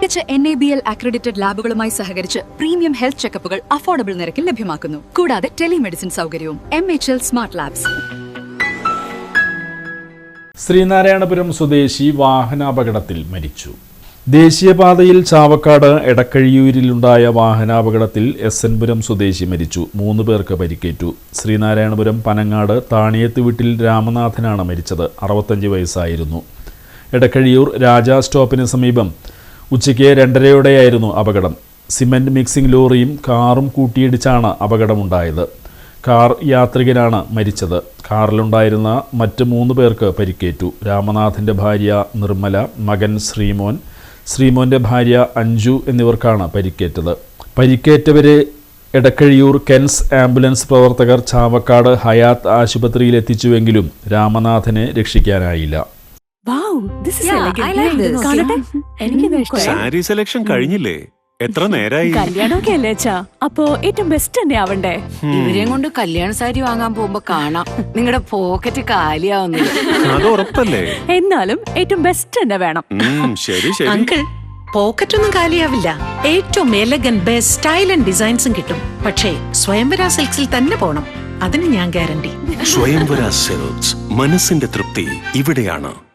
മികച്ച NABL accredited ലാബുകളുമായി സഹകരിച്ച് premium health ചെക്കപ്പുകൾ affordable നിരക്കിൽ ലഭ്യമാക്കുന്നു. കൂടാതെ ടെലിമെഡിസിൻ സൗകര്യവും. MHL smart labs. ശ്രീനാരായണപുരം സ്വദേശി വാഹനാപകടത്തിൽ മരിച്ചു. ദേശീയപാതയിൽ ചാവക്കാട് എടക്കഴിയൂരിലുണ്ടായ വാഹനാപകടത്തിൽ SN പുരം സ്വദേശി മരിച്ചു. 3 പേർക്ക് പരിക്കേറ്റു. ശ്രീനാരായണപുരം പനങ്ങാട് താണിയത്ത് വീട്ടിൽ രാമനാഥനാണ് മരിച്ചത്. 65 വയസ്സായിരുന്നു. എടക്കഴിയൂർ രാജാ സ്റ്റോപ്പിന് സമീപം ഉച്ചയ്ക്ക് 2:30യോടെയായിരുന്നു അപകടം. സിമന്റ് മിക്സിംഗ് ലോറിയും കാറും കൂട്ടിയിടിച്ചാണ് അപകടമുണ്ടായത്. കാർ യാത്രികനാണ് മരിച്ചത്. കാറിലുണ്ടായിരുന്ന മറ്റ് 3 പേർക്ക് പരിക്കേറ്റു. രാമനാഥൻ്റെ ഭാര്യ നിർമ്മല, മകൻ ശ്രീമോൻ്റെ ഭാര്യ അഞ്ജു എന്നിവർക്കാണ് പരിക്കേറ്റത്. പരിക്കേറ്റവരെ എടക്കഴിയൂർ കെൻസ് ആംബുലൻസ് പ്രവർത്തകർ ചാവക്കാട് ഹയാത്ത് ആശുപത്രിയിൽ എത്തിച്ചുവെങ്കിലും രാമനാഥനെ രക്ഷിക്കാനായില്ല. സാരി സെലക്ഷൻ കഴിഞ്ഞില്ലേ? എത്ര നേരായി? കല്യാണമൊക്കെ അല്ലേ അച്ഛാ, അപ്പോ ഏറ്റവും ബെസ്റ്റ് തന്നെ ആവണ്ടേ? ഇവരെയും കൊണ്ട് കല്യാണ സാരി വാങ്ങാൻ പോകുമ്പോ കാണാം നിങ്ങളുടെ പോക്കറ്റ് കാലിയാവുന്നത്. അത് ഉറപ്പല്ലേ? എന്നാലും ഏറ്റവും ബെസ്റ്റ് തന്നെ വേണം. ശരി ശരി അങ്കിൾ, പോക്കറ്റ് ഒന്നും കാലിയാവില്ല. ഏറ്റവും എലഗൻ ബെസ്റ്റ് സ്റ്റൈൽ ആൻഡ് ഡിസൈൻസും കിട്ടും. പക്ഷേ സ്വയംവര സിൽക്സിൽ തന്നെ പോണം. അതിന് ഞാൻ ഗ്യാരണ്ടി. സ്വയംവര സിൽക്സ്, മനസ്സിന്റെ തൃപ്തി ഇവിടെയാണ്.